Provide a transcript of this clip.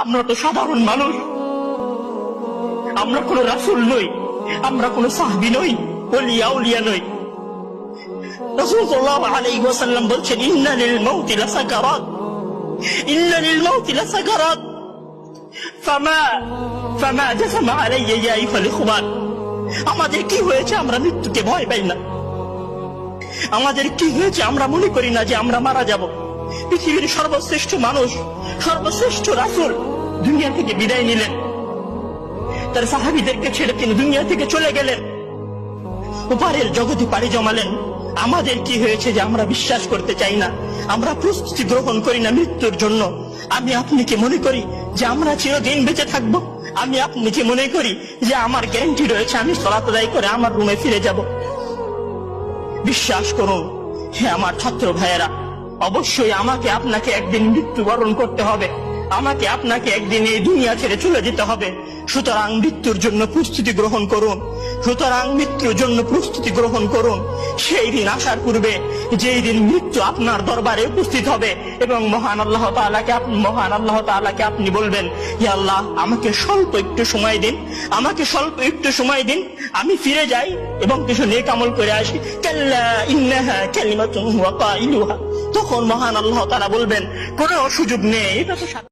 আমরা তো সাধারণ মানুষ, আমরা কোনো রাসূল নই, আমরা কোনো সাহাবী নই, ওলিয়া উলিয়া নই। রাসূল সাল্লাল্লাহু আলাইহি ওয়াসাল্লাম বলছেন, ইন্না লিল মাউতি লাসাকারাত, ইন্না লিল মাউতি লাসাকারাত, ফামা জাসামা আলাইয়া ইয়া আইয়ুহাল ইখওয়ান। আমাদের কি হয়েছে আমরা মৃত্যুকে ভয় পাই না? আমাদের কি হয়েছে আমরা মনে করি না যে আমরা মারা যাব? পৃথিবীর সর্বশ্রেষ্ঠ মানুষ, সর্বশ্রেষ্ঠ রাসূল দুনিয়া থেকে বিদায় নিলেন, তার সাহাবীদেরকে ছেড়ে তিনি দুনিয়া থেকে চলে গেলেন, ওপারের জগতে পাড়ি জমালেন। আমাদের কি হয়েছে যে আমরা বিশ্বাস করতে চাই না, আমরা প্রস্তুতি গ্রহণ করি না মৃত্যুর জন্য? আমি আপনি কি মনে করি যে আমরা চিরদিন বেঁচে থাকবো? আমি আপনি কি মনে করি যে আমার গ্যারান্টি রয়েছে আমি সালাত আদায় করে আমার রুমে ফিরে যাব? বিশ্বাস করুন হে আমার ছাত্র ভাইয়েরা, অবশ্যই আমাকে আপনাকে একদিন মৃত্যুবরণ করতে হবে, আমাকে আপনাকে একদিন এই দুনিয়া ছেড়ে চলে যেতে হবে। সুতরাং মৃত্যুর জন্য প্রস্তুতি গ্রহণ করুন, সুতরাং মৃত্যুর জন্য প্রস্তুতি গ্রহণ করুন। সেই দিন আসার পূর্বে, যেই দিন মৃত্যু আপনার দরবারে উপস্থিত হবে এবং মহান আল্লাহ তাআলাকে আপনি বলবেন, ইয়া আল্লাহ, আমাকে স্বল্প একটু সময় দিন, আমাকে স্বল্প একটু সময় দিন, আমি ফিরে যাই এবং কিছু নেক আমল করে আসি। কাল্লা ইন্নাহা কালিমাতুন ওয়া কাইলুহা। তখন মহান আল্লাহ তাআলা বলবেন, কোনো সুযোগ নেই, এটা তো